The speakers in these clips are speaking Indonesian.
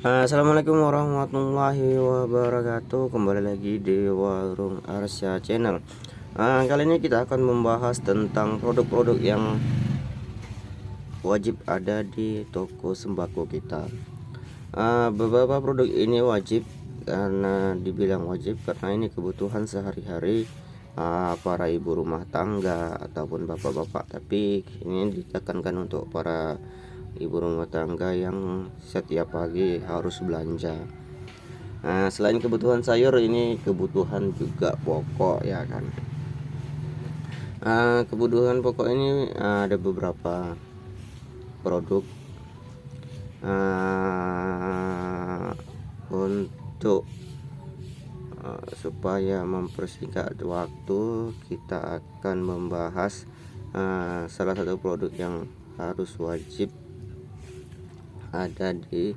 Assalamualaikum warahmatullahi wabarakatuh. Kembali lagi di Warung Arsya Channel. Kali ini kita akan membahas tentang produk-produk yang wajib ada di toko sembako kita. Beberapa produk ini wajib karena dibilang wajib karena ini kebutuhan sehari-hari para ibu rumah tangga ataupun bapak-bapak, tapi ini ditekankan untuk para ibu rumah tangga yang setiap pagi harus belanja. Selain kebutuhan sayur, ini kebutuhan juga pokok, ya kan. Kebutuhan pokok ini ada beberapa produk untuk supaya mempersingkat waktu, kita akan membahas salah satu produk yang harus wajib ada di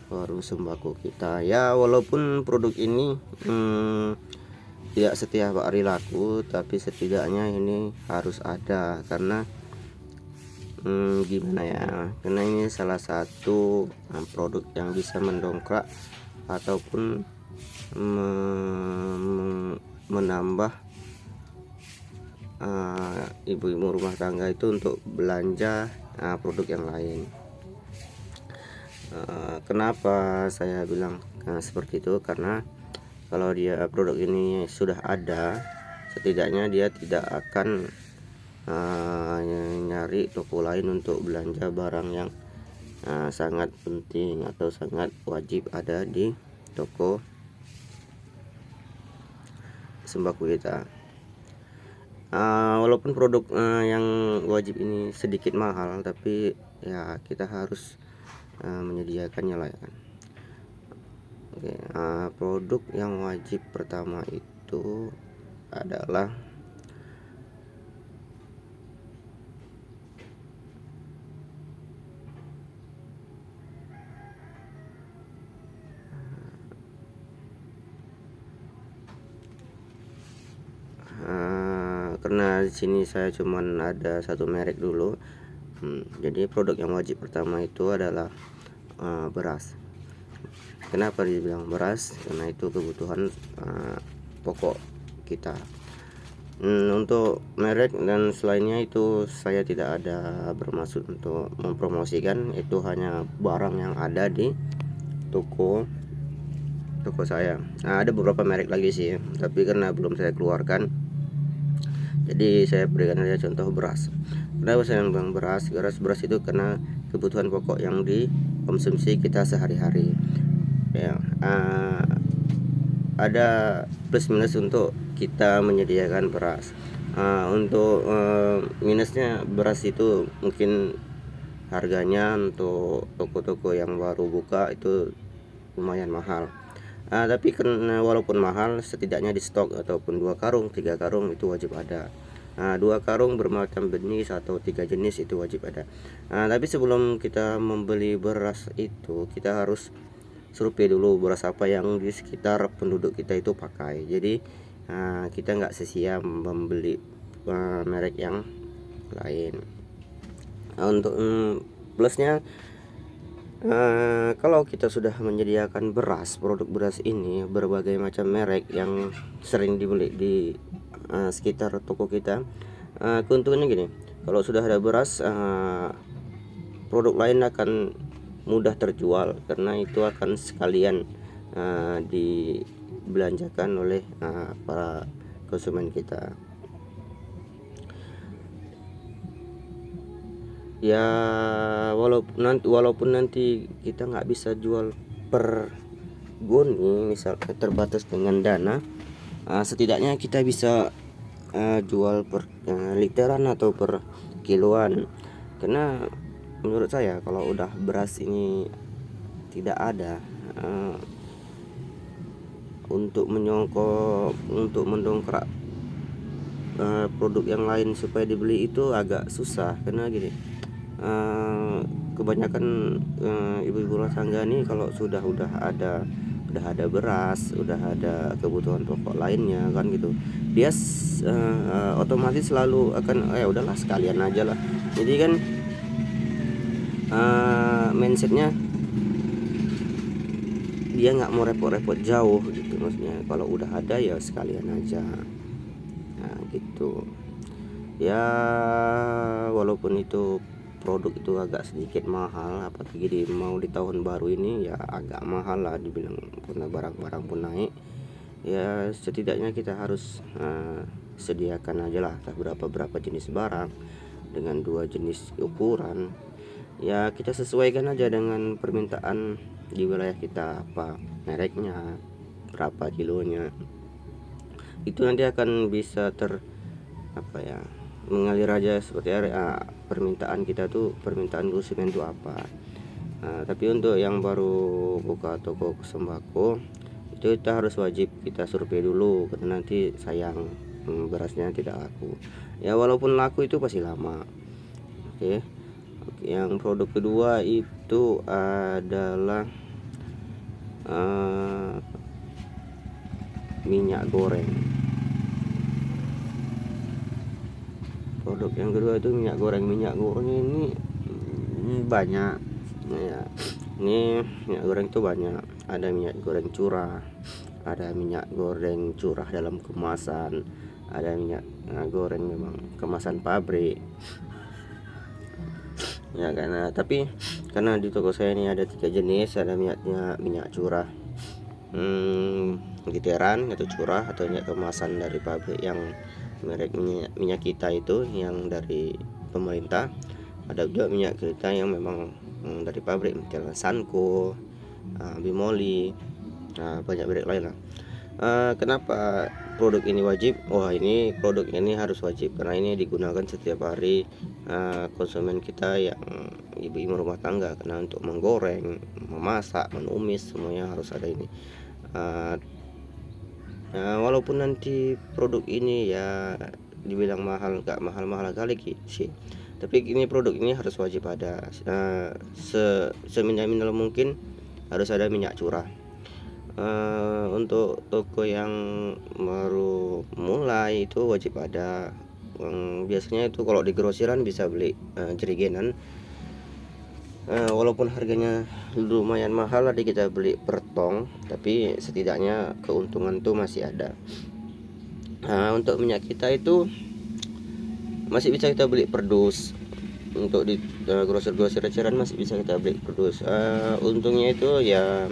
warung sembako kita. Ya, walaupun produk ini tidak setiap hari laku, tapi setidaknya ini harus ada karena gimana ya, karena ini salah satu produk yang bisa mendongkrak ataupun menambah ibu-ibu rumah tangga itu untuk belanja produk yang lain. Kenapa saya bilang seperti itu? Karena kalau dia produk ini sudah ada, setidaknya dia tidak akan nyari toko lain untuk belanja barang yang sangat penting atau sangat wajib ada di toko sembako kita. Walaupun produk yang wajib ini sedikit mahal, tapi ya kita harus menyediakannya lah, ya kan. Oke, produk yang wajib pertama itu adalah karena di sini saya cuman ada satu merek dulu. Jadi produk yang wajib pertama itu adalah beras. Kenapa dibilang beras? Karena itu kebutuhan pokok kita. Untuk merek dan selainnya itu saya tidak ada bermaksud untuk mempromosikan, itu hanya barang yang ada di toko saya. Ada beberapa merek lagi sih, tapi karena belum saya keluarkan, jadi saya berikan saja contoh beras. Kenapa saya bilang beras? Beras itu karena kebutuhan pokok yang dikonsumsi kita sehari-hari. Ya, ada plus minus untuk kita menyediakan beras. Untuk minusnya, beras itu mungkin harganya untuk toko-toko yang baru buka itu lumayan mahal. Tapi karena walaupun mahal, setidaknya di stok ataupun 2 karung 3 karung itu wajib ada. 2 karung bermacam jenis atau 3 jenis itu wajib ada. Tapi sebelum kita membeli beras itu, kita harus survei dulu beras apa yang di sekitar penduduk kita itu pakai. Jadi kita nggak sia-sia membeli merek yang lain. Untuk plusnya, kalau kita sudah menyediakan beras, produk beras ini berbagai macam merek yang sering dibeli di sekitar toko kita, keuntungannya gini, kalau sudah ada beras, produk lain akan mudah terjual karena itu akan sekalian dibelanjakan oleh para konsumen kita. Ya, walaupun nanti kita nggak bisa jual per goni, misalnya terbatas dengan dana, setidaknya kita bisa jual per literan atau per kiloan. Karena menurut saya kalau udah beras ini tidak ada, untuk mendongkrak produk yang lain supaya dibeli itu agak susah. Karena gini, kebanyakan ibu-ibu rumah tangga nih kalau sudah ada beras, udah ada kebutuhan pokok lainnya kan gitu, dia otomatis selalu akan udahlah sekalian aja lah. Jadi kan mindsetnya dia nggak mau repot-repot jauh gitu, maksudnya kalau udah ada ya sekalian aja. Nah gitu ya, walaupun itu produk itu agak sedikit mahal, apalagi mau di tahun baru ini ya agak mahal lah dibilang, karena barang-barang pun naik. Ya setidaknya kita harus sediakan aja lah berapa jenis barang dengan 2 jenis ukuran. Ya kita sesuaikan aja dengan permintaan di wilayah kita, apa mereknya, berapa kilonya, itu nanti akan bisa mengalir aja seperti permintaan kita tuh, permintaan konsumen tuh apa. Tapi untuk yang baru buka toko sembako itu kita harus wajib kita survei dulu, karena nanti sayang berasnya tidak laku. Ya walaupun laku itu pasti lama. Oke. Yang produk kedua itu adalah minyak goreng. Produk yang kedua itu minyak goreng. Minyak goreng ini banyak ya. Ini minyak goreng itu banyak. Ada minyak goreng curah, ada minyak goreng curah dalam kemasan, ada minyak goreng memang kemasan pabrik ya. Karena di toko saya ini ada 3 jenis, ada minyak curah literan atau curah, atau minyak kemasan dari pabrik yang merek minyak kita itu yang dari pemerintah. Ada juga minyak kita yang memang dari pabrik, misalnya Sanko, Bimoli, banyak merek lain lah. Kenapa produk ini wajib? Ini produk ini harus wajib karena ini digunakan setiap hari konsumen kita yang ibu-ibu rumah tangga, karena untuk menggoreng, memasak, menumis semuanya harus ada ini. Walaupun nanti produk ini ya dibilang mahal, gak mahal-mahal kali sih, tapi ini produk ini harus wajib ada. Seminimal mungkin harus ada minyak curah. Untuk toko yang baru mulai itu wajib ada. Biasanya itu kalau di grosiran bisa beli jerigenan, walaupun harganya lumayan mahal, tadi kita beli per tong, tapi setidaknya keuntungan tuh masih ada. Untuk minyak kita itu masih bisa kita beli per dus. Untuk di grosir eceran masih bisa kita beli per dus. Untungnya itu ya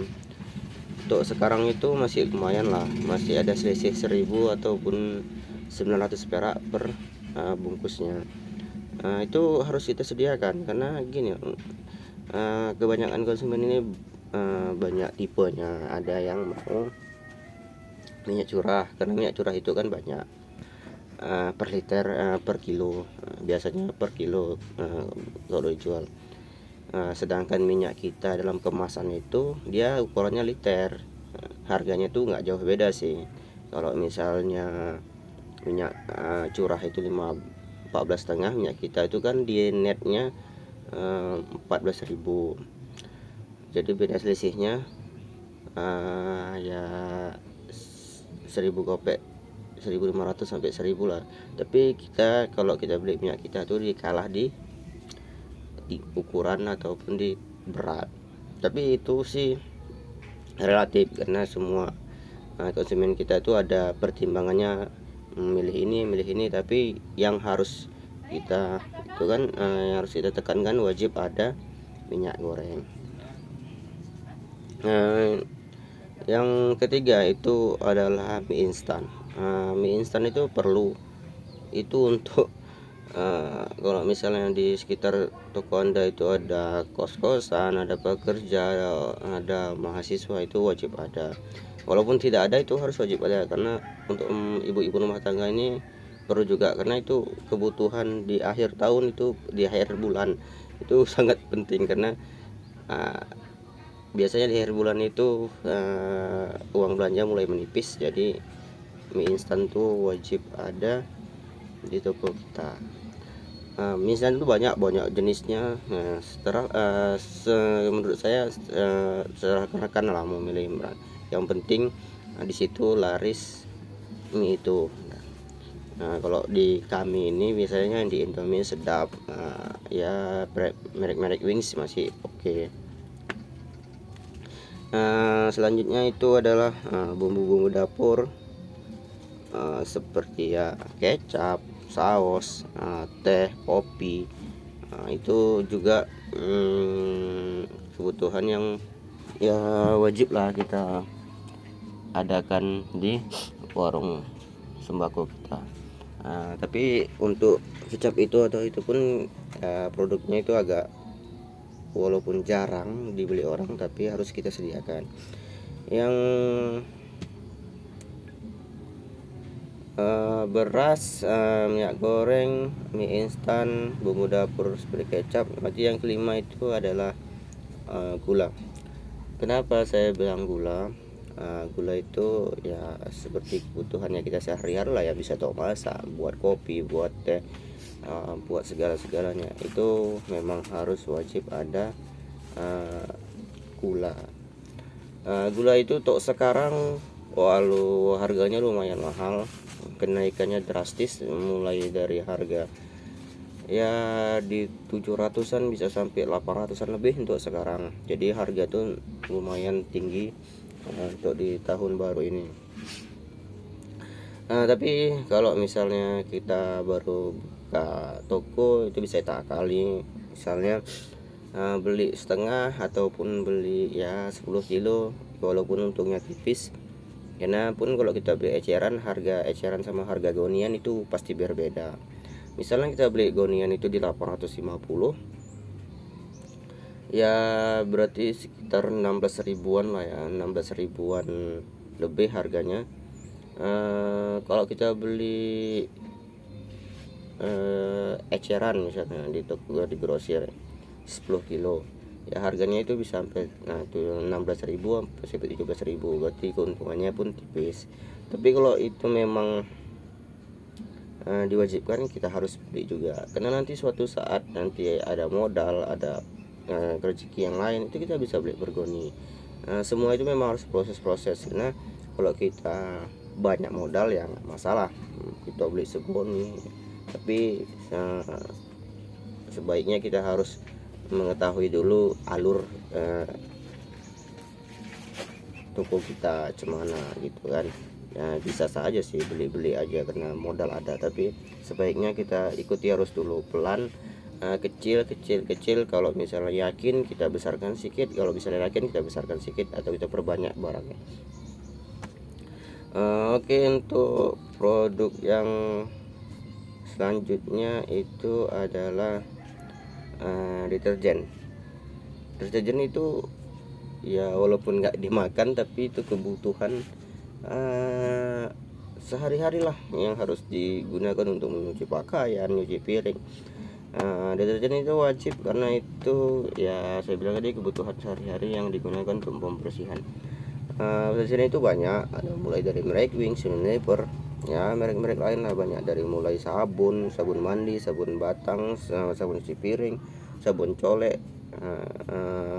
untuk sekarang itu masih lumayan lah, masih ada selisih 1000 ataupun 900 perak per bungkusnya. Itu harus kita sediakan, karena gini, kebanyakan konsumen ini banyak tipenya. Ada yang mau minyak curah, karena minyak curah itu kan banyak per liter, per kilo, biasanya per kilo kalau dijual. Sedangkan minyak kita dalam kemasan itu dia ukurannya liter, harganya tuh nggak jauh beda sih. Kalau misalnya minyak curah itu 14,5, minyak kita itu kan di netnya 14.000, jadi beda selisihnya ya 1000 kopek, 1500 sampai 1000 lah. Tapi kalau kita beli minyak kita tuh dikalah di ukuran ataupun di berat. Tapi itu sih relatif, karena semua konsumen kita itu ada pertimbangannya, milih ini, tapi yang harus kita itu kan yang harus kita tekankan wajib ada minyak goreng. Yang ketiga itu adalah mie instan. Mie instan itu perlu, itu untuk kalau misalnya di sekitar toko Anda itu ada kos-kosan, ada pekerja, ada mahasiswa, itu wajib ada. Walaupun tidak ada itu harus wajib ada, karena untuk ibu-ibu rumah tangga ini perlu juga, karena itu kebutuhan di akhir tahun, itu di akhir bulan itu sangat penting. Karena biasanya di akhir bulan itu uang belanja mulai menipis, jadi mie instan tuh wajib ada di toko kita. Mie instan itu banyak jenisnya. Menurut saya serahkan lah mau milih. Yang penting di situ laris mie itu. Kalau di kami ini biasanya di Indomie sedap, ya merek-merek Wings masih oke. Selanjutnya itu adalah bumbu-bumbu dapur, seperti ya kecap, saus, teh, kopi. Itu juga kebutuhan yang ya wajib lah kita adakan di warung sembako kita. Tapi untuk kecap itu atau itu pun produknya itu agak, walaupun jarang dibeli orang, tapi harus kita sediakan. Yang beras, minyak goreng, mie instan, bumbu dapur seperti kecap. Nanti yang kelima itu adalah gula. Kenapa saya bilang gula? Gula itu ya seperti kebutuhannya kita sehari-hari lah ya, bisa untuk masak, buat kopi, buat teh, buat segala-segalanya. Itu memang harus wajib ada gula. Gula itu untuk sekarang walau harganya lumayan mahal, kenaikannya drastis, mulai dari harga ya di 700-an bisa sampai 800-an lebih untuk sekarang. Jadi harga tuh lumayan tinggi untuk di tahun baru ini. Tapi kalau misalnya kita baru buka toko itu bisa kita akali, misalnya beli setengah ataupun beli ya 10 kilo, walaupun untungnya tipis. Karena pun kalau kita beli eceran, harga eceran sama harga gonian itu pasti berbeda. Misalnya kita beli gonian itu di 850, ya berarti sekitar 16 ribuan lah ya, 16 ribuan lebih harganya. Kalau kita beli eceran misalnya di toko, di grosir 10 kilo, ya harganya itu bisa sampai itu 16 ribu sampai 17 ribu, berarti keuntungannya pun tipis. Tapi kalau itu memang diwajibkan, kita harus beli juga, karena nanti suatu saat nanti ada modal, ada rezeki yang lain, itu kita bisa beli bergoni. Semua itu memang harus proses-proses, karena kalau kita banyak modal ya nggak masalah, kita beli segoni. Tapi sebaiknya kita harus mengetahui dulu alur toko kita cemana gitu kan. Ya bisa saja sih beli-beli aja karena modal ada, tapi sebaiknya kita ikuti arus dulu, pelan, kecil. Kalau misalnya yakin, kita besarkan sedikit. Kalau misalnya yakin, kita besarkan sedikit atau kita perbanyak barangnya. Oke, untuk produk yang selanjutnya itu adalah deterjen. Deterjen itu ya walaupun nggak dimakan, tapi itu kebutuhan sehari-hari lah yang harus digunakan untuk mencuci pakaian, nyuci piring. Deterjen itu wajib karena itu ya saya bilang tadi kebutuhan sehari-hari yang digunakan untuk pembersihan. Deterjen itu banyak, ada mulai dari merek Wings, Unilever, ya merek-merek lain lah banyak, dari mulai sabun mandi, sabun batang, sabun cuci piring, sabun colek,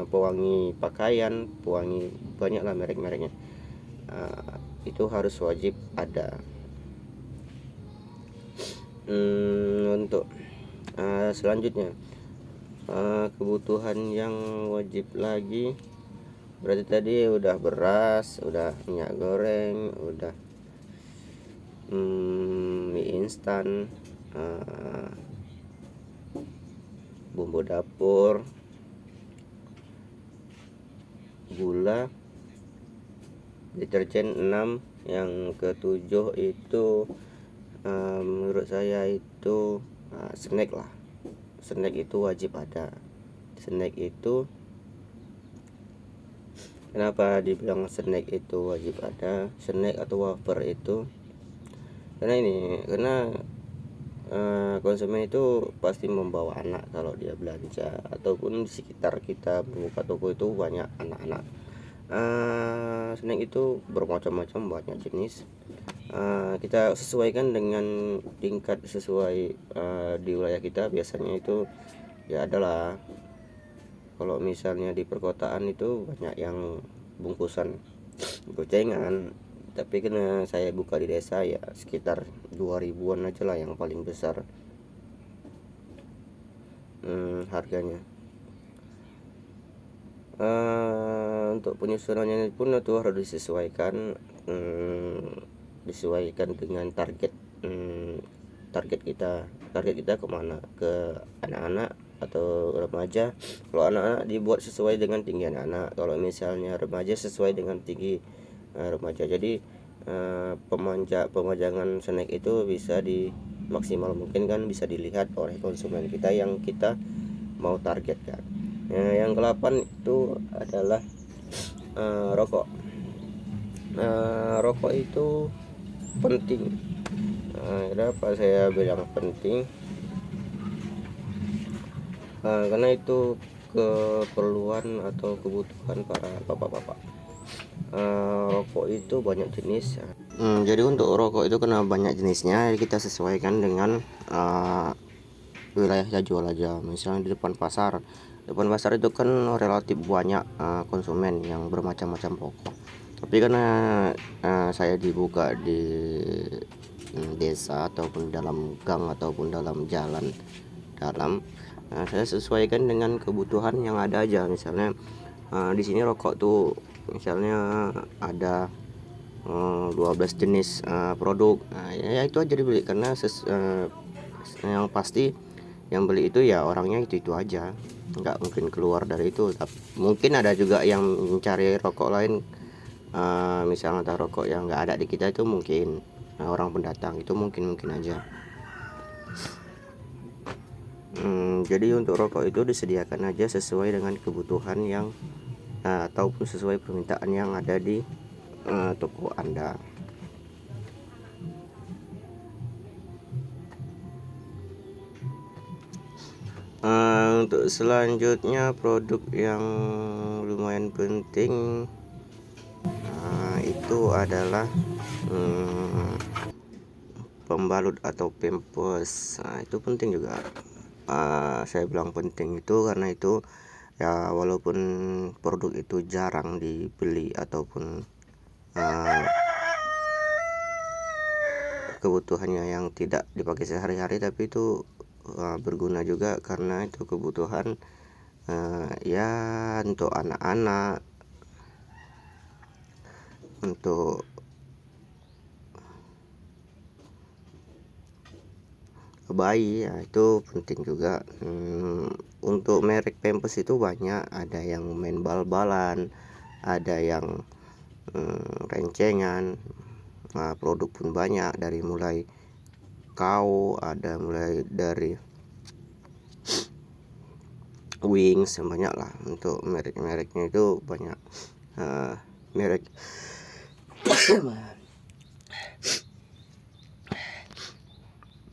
pewangi pakaian, pewangi, banyak lah merek-mereknya. Itu harus wajib ada. Untuk selanjutnya kebutuhan yang wajib lagi, berarti tadi udah beras, udah minyak goreng, udah mie instan, bumbu dapur, gula, deterjen 6. Yang ketujuh itu menurut saya itu snack lah. Snack itu wajib ada. Snack itu, kenapa dibilang snack itu wajib ada, snack atau wafer itu, karena konsumen itu pasti membawa anak kalau dia belanja, ataupun di sekitar kita membuka toko itu banyak anak-anak. Snack itu bermacam-macam, banyak jenis. Kita sesuaikan dengan tingkat sesuai di wilayah kita. Biasanya itu ya adalah, kalau misalnya di perkotaan itu banyak yang bungkusan gocengan, tapi karena saya buka di desa ya sekitar 2000-an aja lah yang paling besar harganya. untuk penyusunannya pun itu harus disesuaikan, disesuaikan dengan target, target kita kemana, ke anak-anak atau remaja. Kalau anak-anak dibuat sesuai dengan tinggi anak-anak, kalau misalnya remaja sesuai dengan tinggi remaja. Jadi pemajangan snack itu bisa di maksimal mungkin kan, bisa dilihat oleh konsumen kita yang kita mau targetkan. Yang ke-8 itu adalah rokok. Rokok itu penting. Kenapa saya bilang penting? Karena itu keperluan atau kebutuhan para bapak-bapak. Rokok itu banyak jenis. Jadi untuk rokok itu karena banyak jenisnya, kita sesuaikan dengan wilayah jual aja. Misalnya di depan pasar itu kan relatif banyak konsumen yang bermacam-macam rokok. Tapi karena saya dibuka di desa ataupun dalam gang ataupun dalam jalan dalam, saya sesuaikan dengan kebutuhan yang ada aja. Misalnya di sini rokok tuh misalnya ada 12 jenis produk. Ya itu aja dibeli, karena yang pasti yang beli itu ya orangnya itu aja, nggak mungkin keluar dari itu. Tapi mungkin ada juga yang mencari rokok lain, misalnya rokok yang nggak ada di kita itu mungkin orang pendatang, itu mungkin aja. Jadi untuk rokok itu disediakan aja sesuai dengan kebutuhan yang ataupun sesuai permintaan yang ada di toko Anda. Untuk selanjutnya produk yang lumayan penting itu adalah pembalut atau pampers. Itu penting juga. Saya bilang penting itu karena itu ya, walaupun produk itu jarang dibeli ataupun kebutuhannya yang tidak dipakai sehari-hari, tapi itu berguna juga karena itu kebutuhan ya untuk anak-anak, untuk bayi ya, itu penting juga. Untuk merek pampers itu banyak, ada yang main bal-balan, ada yang rencengan. Produk pun banyak, dari mulai kau, ada mulai dari Wings, banyak lah. Untuk merek-mereknya itu banyak merek.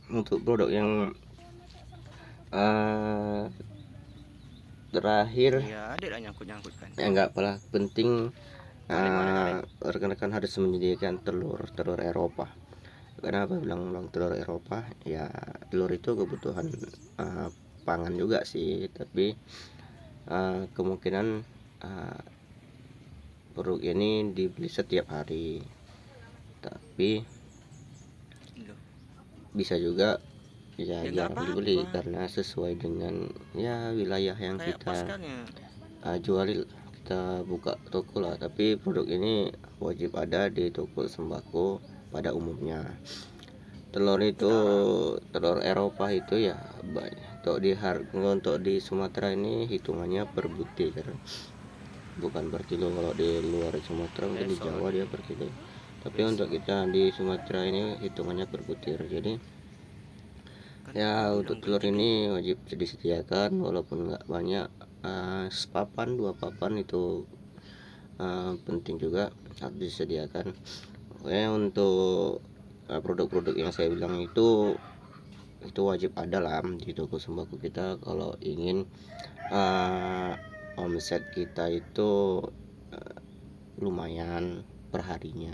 Untuk produk yang terakhir ya ada nyangkut kan ya, nggak apalah, penting rekan-rekan harus menyediakan telur Eropa. Kenapa bilang telur Eropa? Ya telur itu kebutuhan pangan juga sih, tapi kemungkinan produk ini dibeli setiap hari, tapi bisa juga ya jarang dibeli karena sesuai dengan ya wilayah yang kita jual. Kita buka toko lah, tapi produk ini wajib ada di toko sembako pada umumnya. Telur itu telur Eropa itu ya banyak. Untuk di Sumatera ini hitungannya per butir, bukan per kilo. Kalau di luar Sumatera mungkin di Jawa dia per kilo, tapi untuk kita di Sumatera ini hitungannya per butir. Jadi ya untuk telur ini wajib disediakan, walaupun nggak banyak, sepapan 2 papan itu penting juga harus disediakan. Untuk produk-produk yang saya bilang itu wajib ada lah di toko sembako kita kalau ingin omset kita itu lumayan perharinya,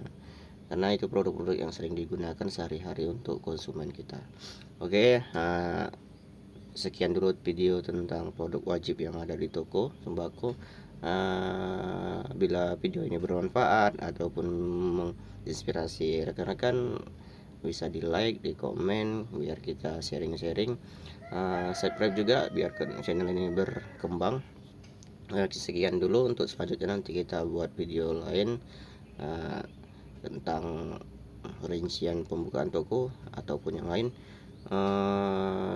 karena itu produk-produk yang sering digunakan sehari-hari untuk konsumen kita. Oke, sekian dulu video tentang produk wajib yang ada di toko sembako. Bila video ini bermanfaat ataupun menginspirasi rekan-rekan, bisa di like, di komen, biar kita sharing-sharing. Subscribe juga biar channel ini berkembang. Sekian dulu, untuk selanjutnya nanti kita buat video lain tentang rincian pembukaan toko ataupun yang lain.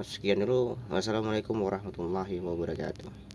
Sekian dulu, wassalamualaikum warahmatullahi wabarakatuh.